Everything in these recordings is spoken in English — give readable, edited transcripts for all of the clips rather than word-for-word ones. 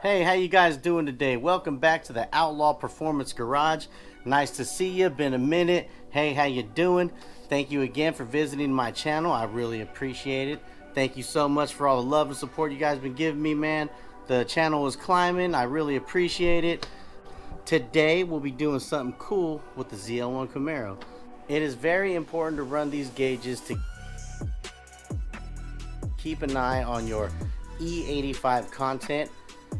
Hey, how you guys doing today? Welcome back to the Outlaw Performance Garage. Nice to see you. Been a minute. Hey, how you doing? Thank you again for visiting my channel. I really appreciate it. Thank you so much for all the love and support you guys been giving me, man. The channel is climbing. I really appreciate it. Today we'll be doing something cool with the Zl1 Camaro. It is very important to run these gauges to keep an eye on your E85 content,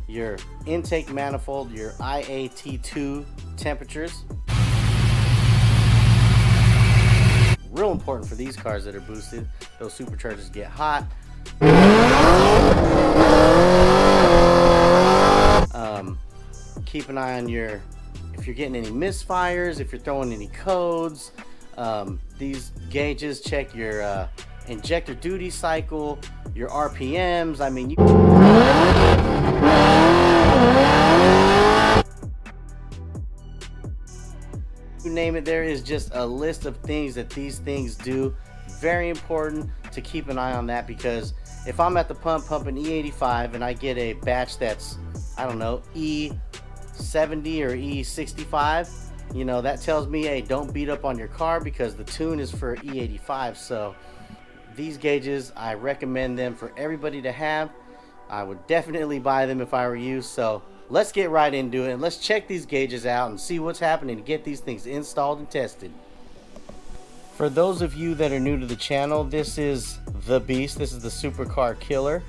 your intake manifold, your IAT2 temperatures. Real important for these cars that are boosted. Those superchargers get hot. Keep an eye on if you're getting any misfires, if you're throwing any codes. These gauges check your injector duty cycle, your RPMs. I mean, you name it, there is just a list of things that these things do. Very important to keep an eye on that, because if I'm at the pump pumping E85 and I get a batch that's, I don't know, E70 or E65, you know, that tells me, hey, don't beat up on your car because the tune is for E85. So these gauges, I recommend them for everybody to have. I would definitely buy them if I were you. So let's get right into it and let's check these gauges out and see what's happening to get these things installed and tested. For those of you that are new to the channel, this is the beast. This is the supercar killer.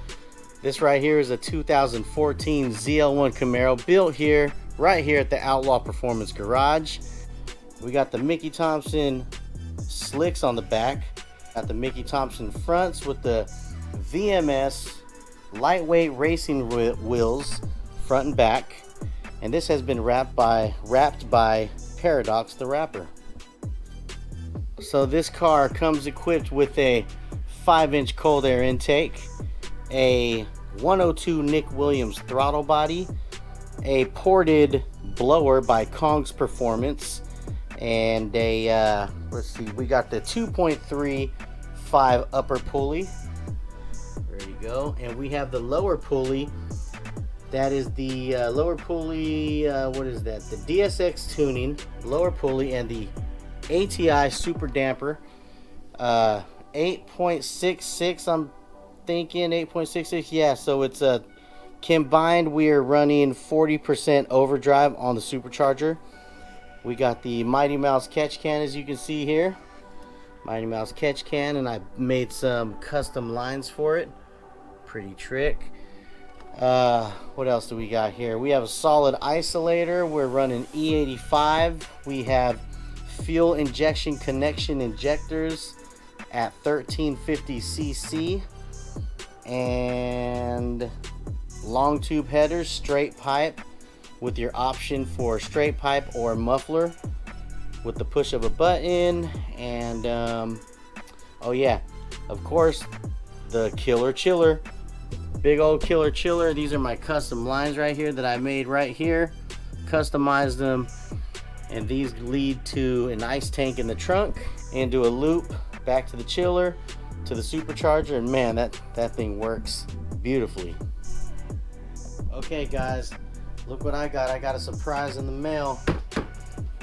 This right here is a 2014 Zl1 Camaro, built here, right here at the Outlaw Performance Garage. We got the Mickey Thompson slicks on the back. Got the Mickey Thompson fronts with the VMS lightweight racing wheels, front and back. And this has been wrapped by Paradox the Rapper. So this car comes equipped with a 5-inch cold air intake, a 102 Nick Williams throttle body, a ported blower by Kong's Performance, and a let's see, we got the 2.35 upper pulley. There you go. And we have the lower pulley. That is the lower pulley, what is that? The DSX tuning lower pulley, and the ATI super damper, 8.66, I'm thinking 8.66. Yeah, so it's a combined, we are running 40% overdrive on the supercharger. We got the Mighty Mouse catch can, as you can see here. Mighty Mouse catch can, and I made some custom lines for it. Pretty trick. What else do we got here? We have a solid isolator. We're running E85. We have fuel injection connection injectors at 1350 cc, and long tube headers, straight pipe, with your option for straight pipe or muffler with the push of a button. And oh yeah, of course, the killer chiller, big old killer chiller. These are my custom lines right here that I made right here, customized them, and these lead to an ice tank in the trunk, into a loop back to the chiller, to the supercharger, and man, that thing works beautifully. Okay guys, look what I got. I got a surprise in the mail.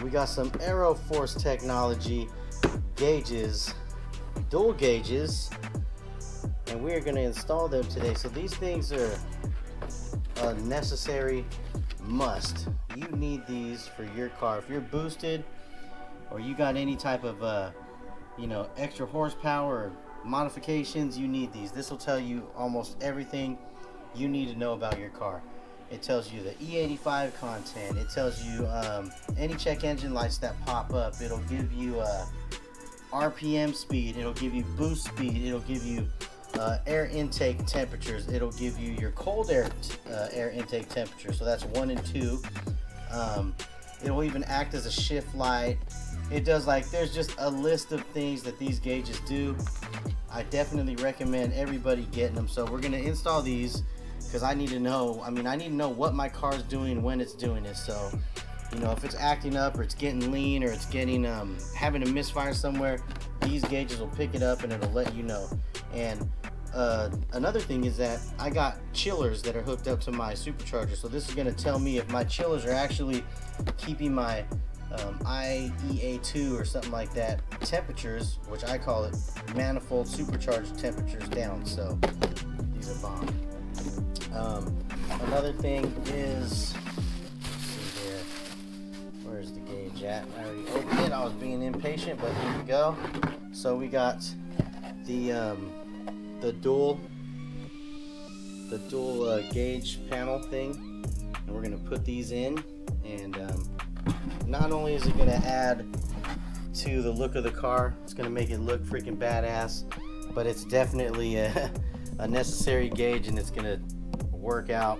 We got some Aeroforce technology gauges, dual gauges, and we are going to install them today. So these things are a necessary must. You need these for your car. If you're boosted or you got any type of you know, extra horsepower or modifications, you need these. This will tell you almost everything you need to know about your car. It tells you the E85 content. It tells you any check engine lights that pop up. It'll give you RPM speed. It'll give you boost speed. It'll give you air intake temperatures. It'll give you your cold air intake temperature. So that's 1 and 2. It'll even act as a shift light. It does, like, there's just a list of things that these gauges do. I definitely recommend everybody getting them. So we're going to install these, because I need to know, I need to know what my car's doing when it's doing it. So, you know, if it's acting up or it's getting lean or it's getting having a misfire somewhere, these gauges will pick it up and it'll let you know. And another thing is that I got chillers that are hooked up to my supercharger, so this is going to tell me if my chillers are actually keeping my IEA2 or something like that temperatures, which I call it manifold supercharged temperatures, down. So these are bomb. Another thing is, let's see here, where's the gauge at? I already opened it. I was being impatient, but here we go. So we got the dual gauge panel thing, and we're gonna put these in, and not only is it gonna add to the look of the car, it's gonna make it look freaking badass, but it's definitely a necessary gauge, and it's gonna work out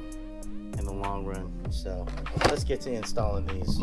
in the long run. So let's get to installing these.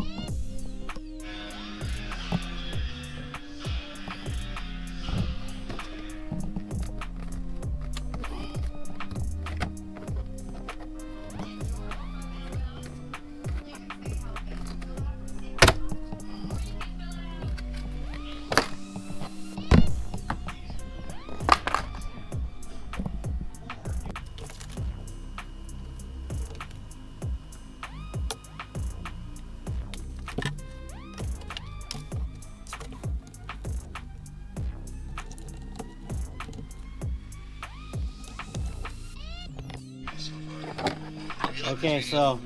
Okay, so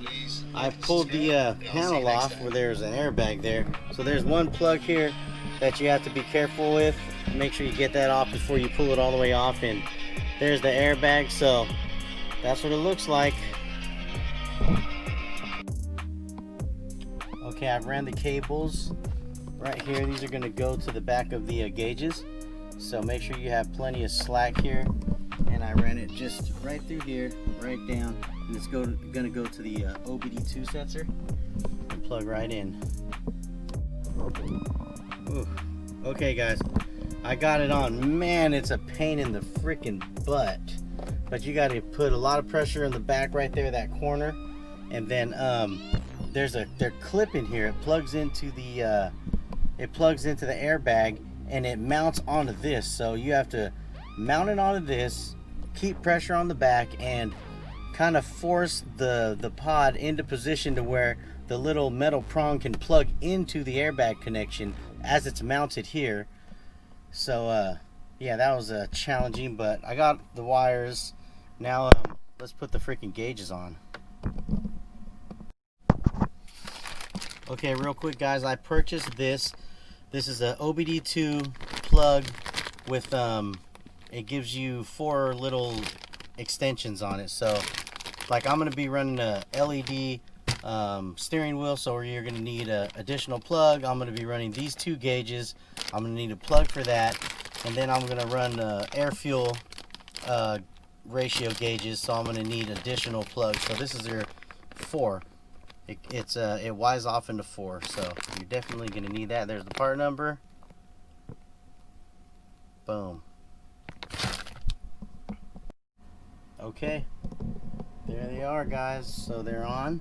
I pulled the panel off where there's an airbag there. So there's one plug here that you have to be careful with. Make sure you get that off before you pull it all the way off. And there's the airbag, so that's what it looks like. Okay, I've ran the cables right here. These are going to go to the back of the gauges. So make sure you have plenty of slack here. And I ran it just right through here, right down, and it's gonna go to the OBD2 sensor and plug right in. Ooh. Okay guys, I got it on. Man, it's a pain in the freaking butt, but you got to put a lot of pressure in the back right there, that corner, and then there's a clip in here. It plugs into the airbag, and it mounts onto this. So you have to mount it onto this, keep pressure on the back, and kind of force the pod into position to where the little metal prong can plug into the airbag connection as it's mounted here. So yeah, that was challenging, but I got the wires. Now let's put the freaking gauges on. Okay, real quick guys, I purchased this. This is a OBD2 plug with it gives you 4 little extensions on it. So like I'm going to be running a LED steering wheel, so you're going to need an additional plug. I'm going to be running these 2 gauges. I'm going to need a plug for that, and then I'm going to run air fuel ratio gauges, so I'm going to need additional plugs. So this is your 4. It wires off into 4, so you're definitely going to need that. There's the part number. Boom. Okay, there they are guys, so they're on.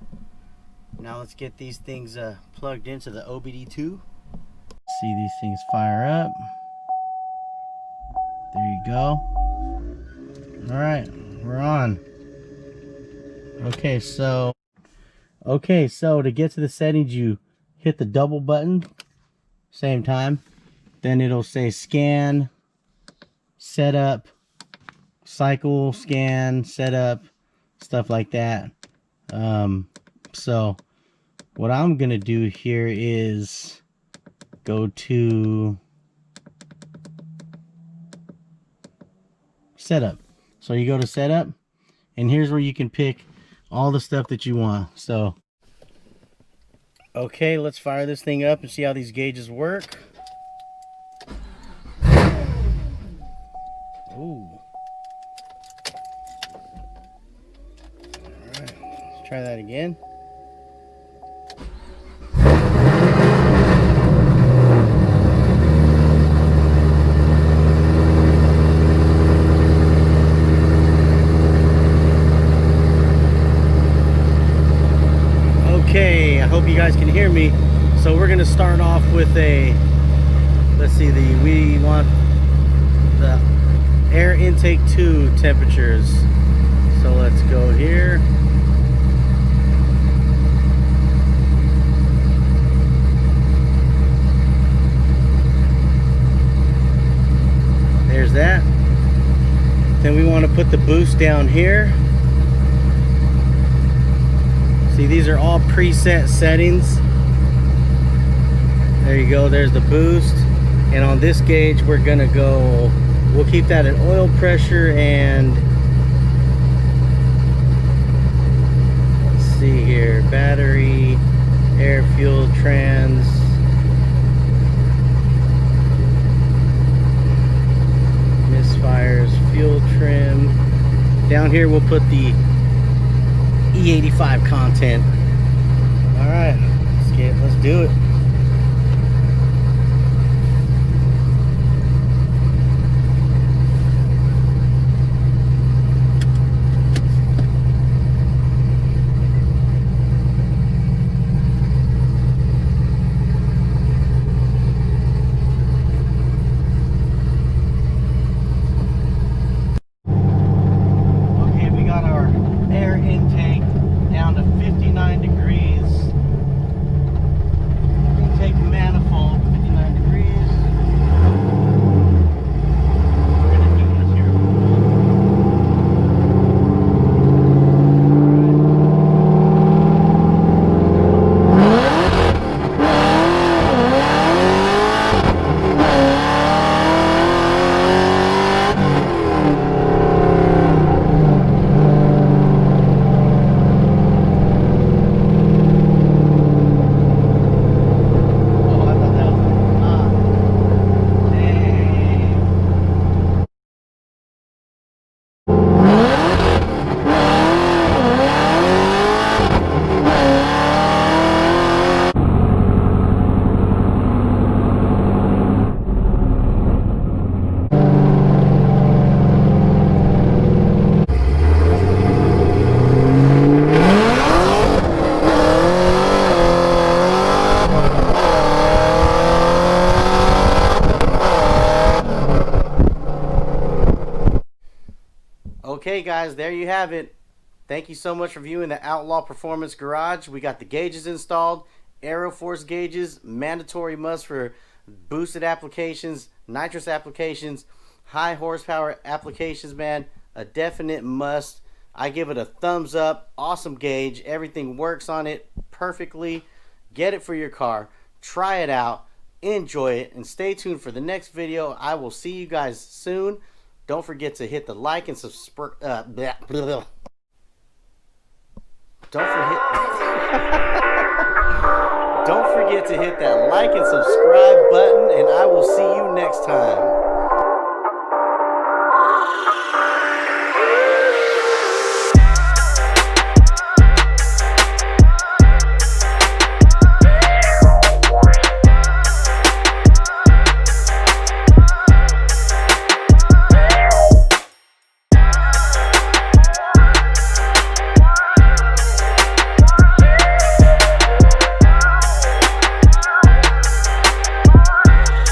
Now let's get these things plugged into the OBD2. See these things fire up. There you go. Alright, we're on. Okay, so to get to the settings, you hit the double button, same time. Then it'll say scan, setup, cycle, scan, setup, stuff like that. So what I'm gonna do here is go to setup. So you go to setup, and here's where you can pick all the stuff that you want. So okay, let's fire this thing up and see how these gauges work. Ooh. Alright, let's try that again. Okay, I hope you guys can hear me. So we're gonna start off with a, let's see, we want the air intake 2 temperatures. So let's go here. There's that. Then we want to put the boost down here. See, these are all preset settings. There you go, there's the boost. And on this gauge, we're gonna go, we'll keep that at oil pressure and let's see here, battery, air, fuel, trans. Misfires, fuel trim. Down here we'll put the E85 content. All right, let's do it. Okay guys, there you have it. Thank you so much for viewing the Outlaw Performance Garage. We got the gauges installed, Aeroforce gauges, mandatory must for boosted applications, nitrous applications, high horsepower applications, man. A definite must. I give it a thumbs up. Awesome gauge. Everything works on it perfectly. Get it for your car. Try it out. Enjoy it. And stay tuned for the next video. I will see you guys soon. Don't forget to hit the like and subscribe. Don't forget to hit that like and subscribe button, and I will see you next time.